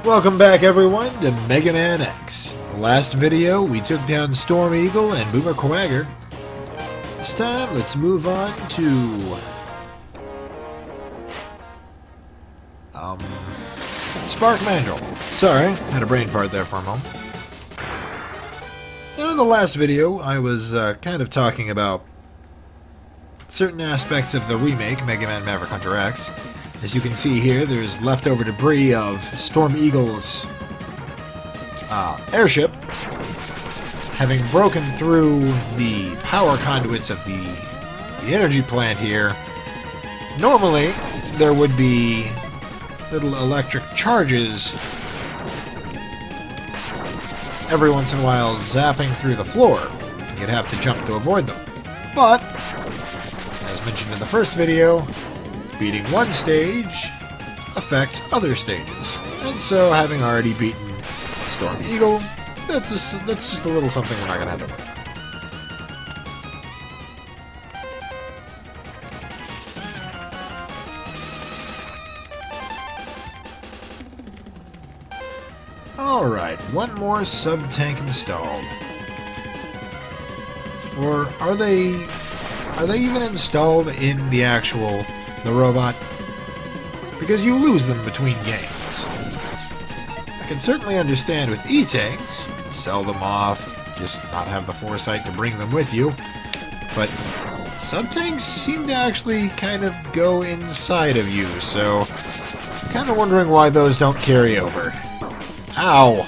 Welcome back, everyone, to Megaman X. The last video, we took down Storm Eagle and Boomer Quagger. This time, let's move on to... Spark Mandrill. Sorry, had a brain fart there for a moment. Now, in the last video, I was kind of talking about certain aspects of the remake, Megaman Maverick Hunter X. As you can see here, there's leftover debris of Storm Eagle's airship, having broken through the power conduits of the energy plant here. Normally, there would be little electric charges every once in a while zapping through the floor. You'd have to jump to avoid them. But, as mentioned in the first video, beating one stage affects other stages. And so, having already beaten Storm Eagle, that's just a little something we're not going to have to worry about. Alright, one more sub-tank installed. Or are they even installed in the robot? Because you lose them between games. I can certainly understand with E-tanks, you can sell them off, just not have the foresight to bring them with you. But sub-tanks seem to actually kind of go inside of you, so I'm kind of wondering why those don't carry over. Ow!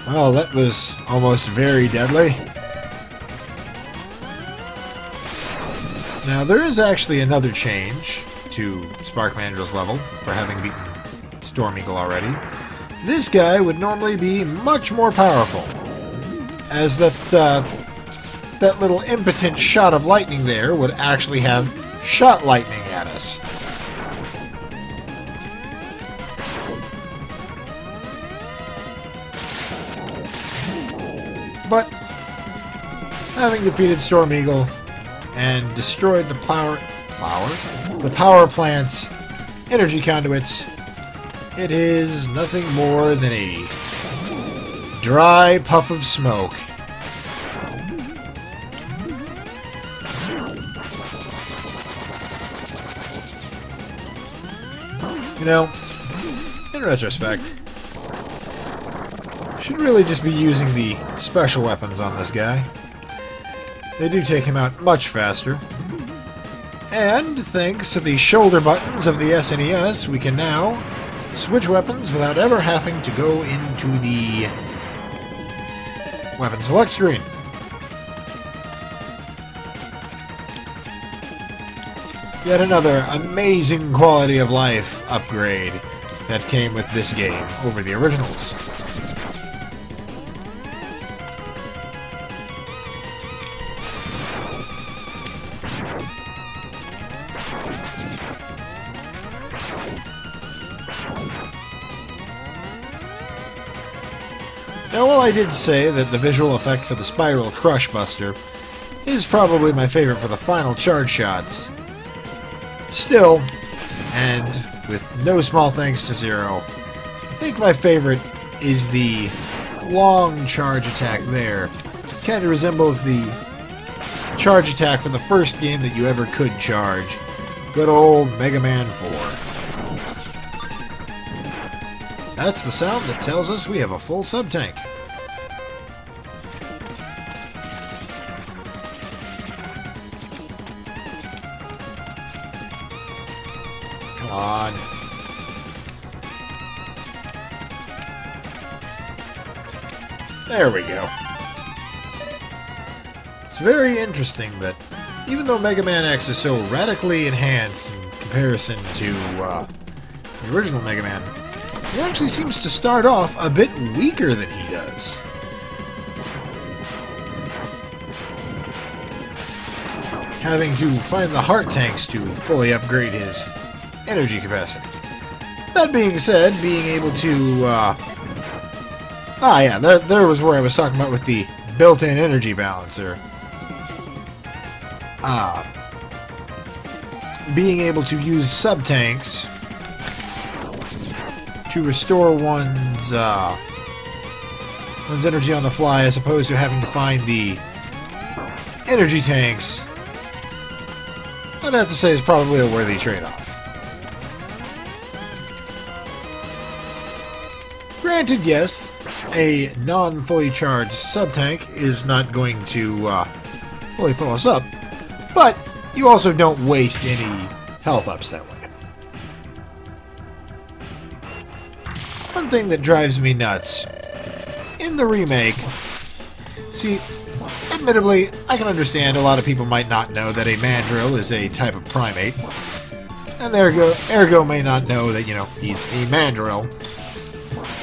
Well, that was almost very deadly. Now, there is actually another change to Spark Mandrill's level for having beaten Storm Eagle already. This guy would normally be much more powerful, as that little impotent shot of lightning there would actually have shot lightning at us. But, having defeated Storm Eagle and destroyed the power plant's energy conduits, it is nothing more than a dry puff of smoke. You know, in retrospect, should really just be using the special weapons on this guy. They do take him out much faster. And thanks to the shoulder buttons of the SNES, we can now switch weapons without ever having to go into the weapon select screen. Yet another amazing quality of life upgrade that came with this game over the originals. Now, while I did say that the visual effect for the Spiral Crush Buster is probably my favorite for the final charge shots, still, and with no small thanks to Zero, I think my favorite is the long charge attack there. It kind of resembles the charge attack for the first game that you ever could charge. Good old Megaman 4. That's the sound that tells us we have a full sub-tank. Come on. There we go. It's very interesting that even though Mega Man X is so radically enhanced in comparison to the original Mega Man, he actually seems to start off a bit weaker than he does. Having to find the heart tanks to fully upgrade his energy capacity. That being said, being able to... there was where I was talking about with the built-in energy balancer. being able to use sub-tanks to restore one's energy on the fly, as opposed to having to find the energy tanks, I'd have to say is probably a worthy trade-off. Granted, yes, a non-fully charged sub-tank is not going to fully fill us up, but you also don't waste any health ups that way. One thing that drives me nuts, in the remake, see, admittedly, I can understand a lot of people might not know that a mandrill is a type of primate, and ergo may not know that, he's a mandrill.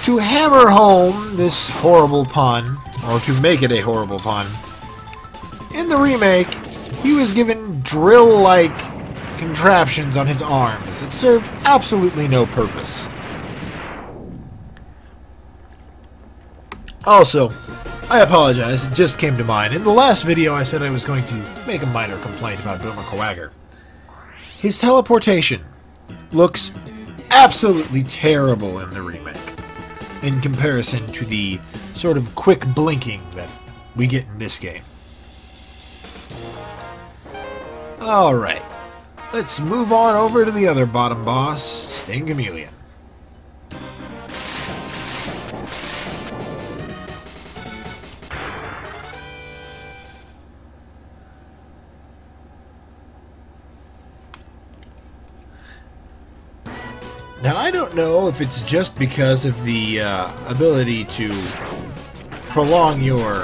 To hammer home this horrible pun, or to make it a horrible pun, in the remake, he was given drill-like contraptions on his arms that served absolutely no purpose. Also, I apologize, it just came to mind. In the last video, I said I was going to make a minor complaint about Boomer Coager. His teleportation looks absolutely terrible in the remake, in comparison to the sort of quick blinking that we get in this game. Alright, let's move on over to the other bottom boss, Sting Chameleon. Now, I don't know if it's just because of the ability to prolong your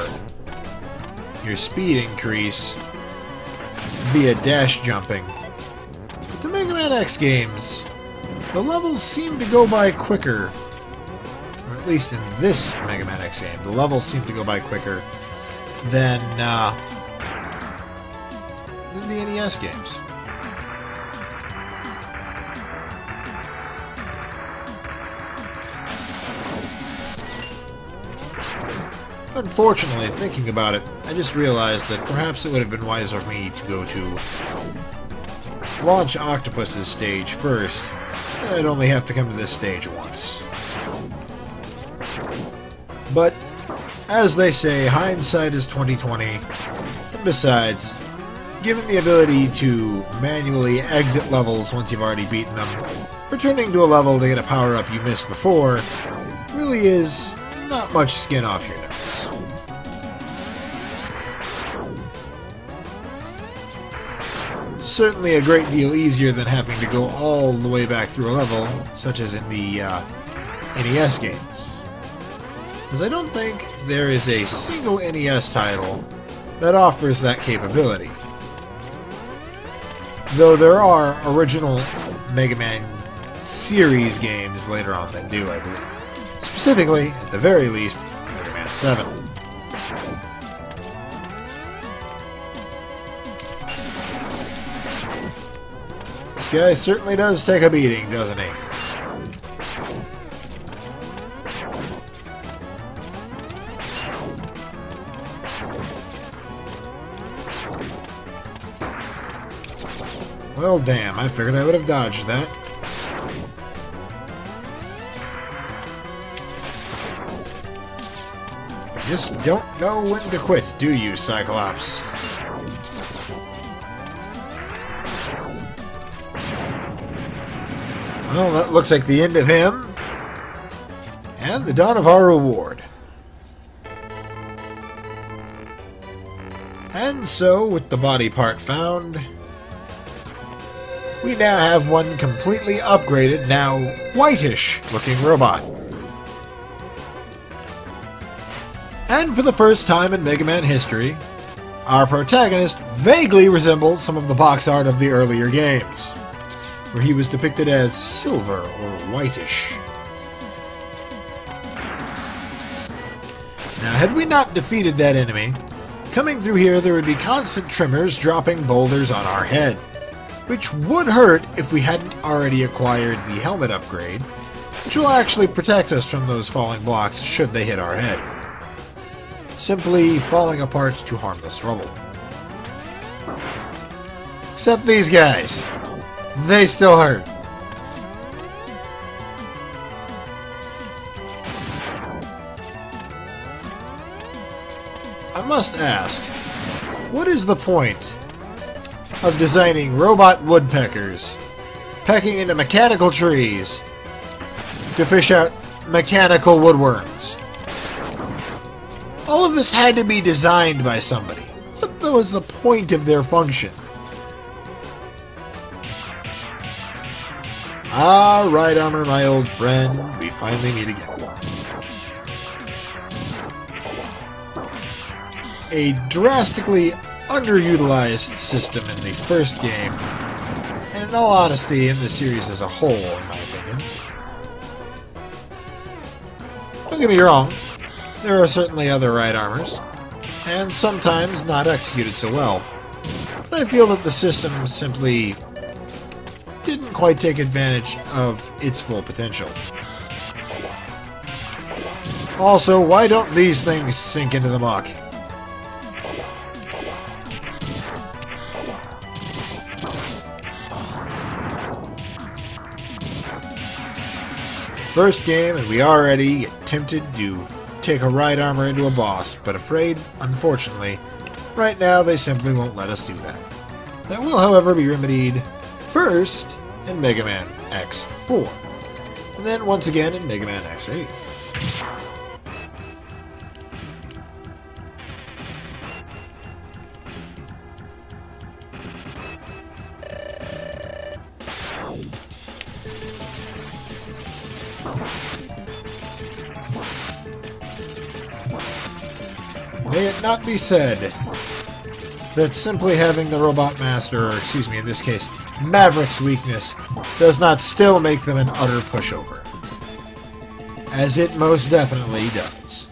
speed increase via dash jumping. But the Mega Man X games, the levels seem to go by quicker, or at least in this Mega Man X game, the levels seem to go by quicker than the NES games. Unfortunately, thinking about it, I just realized that perhaps it would have been wiser for me to go to Launch Octopus's stage first, and I'd only have to come to this stage once. But, as they say, hindsight is 20/20, and besides, given the ability to manually exit levels once you've already beaten them, returning to a level to get a power-up you missed before really is not much skin off your nose. Certainly a great deal easier than having to go all the way back through a level, such as in the NES games. Because I don't think there is a single NES title that offers that capability. Though there are original Mega Man series games later on that do, I believe. Specifically, at the very least, Mega Man 7. This guy certainly does take a beating, doesn't he? Well, damn, I figured I would have dodged that. Just don't know when to quit, do you, Cyclops? Well, that looks like the end of him. And the dawn of our reward. And so, with the body part found, we now have one completely upgraded, now whitish-looking robot. And for the first time in Mega Man history, our protagonist vaguely resembles some of the box art of the earlier games, where he was depicted as silver or whitish. Now, had we not defeated that enemy, coming through here there would be constant tremors dropping boulders on our head, which would hurt if we hadn't already acquired the helmet upgrade, which will actually protect us from those falling blocks should they hit our head, simply falling apart to harmless rubble. Except these guys. They still hurt. I must ask, what is the point of designing robot woodpeckers pecking into mechanical trees to fish out mechanical woodworms? All of this had to be designed by somebody. What was the point of their function? Ah, right armor, my old friend. We finally meet again. A drastically underutilized system in the first game, and in all honesty, in the series as a whole, in my opinion. Don't get me wrong, there are certainly other right armors, and sometimes not executed so well, but I feel that the system simply didn't quite take advantage of its full potential. Also, why don't these things sink into the muck? First game, and we already get tempted to take a right armor into a boss, but afraid, unfortunately, right now they simply won't let us do that. That will, however, be remedied first in Mega Man X4, and then once again in Mega Man X8. May it not be said that simply having the Robot Master, or excuse me, in this case, Maverick's weakness, does not still make them an utter pushover. As it most definitely does.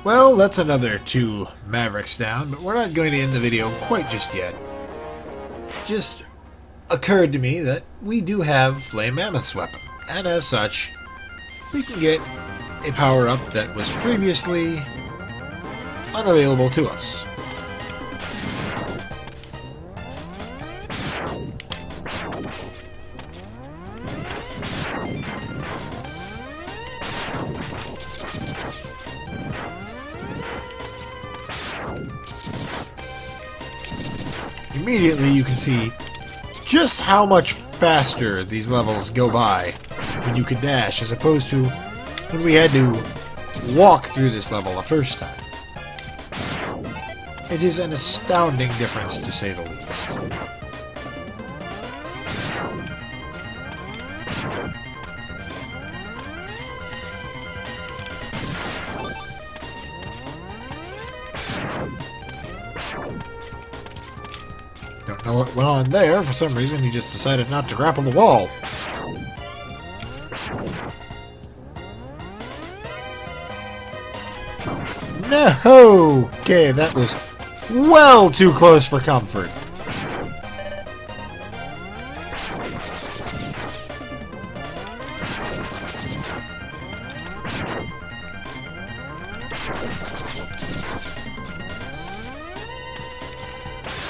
Well, that's another 2 Mavericks down, but we're not going to end the video quite just yet. It just occurred to me that we do have Flame Mammoth's weapon, and as such, we can get a power-up that was previously unavailable to us. Immediately you can see just how much faster these levels go by when you could dash, as opposed to when we had to walk through this level the first time. It is an astounding difference, to say the least. Don't know what went on there. For some reason, he just decided not to grapple the wall. No! Okay, that was well too close for comfort.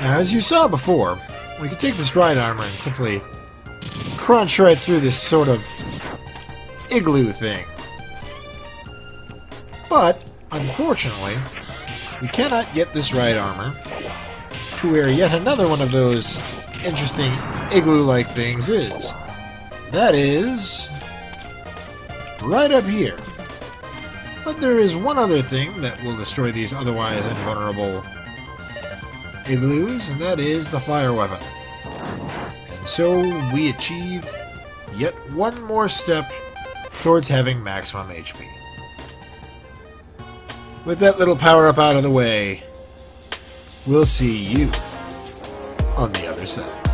Now, as you saw before, we could take this right armor and simply crunch right through this sort of igloo thing. But, unfortunately, we cannot get this right armor to where yet another one of those interesting igloo-like things is. That is right up here. But there is one other thing that will destroy these otherwise invulnerable igloos, and that is the fire weapon. And so we achieve yet one more step towards having maximum HP. With that little power-up out of the way, we'll see you on the other side.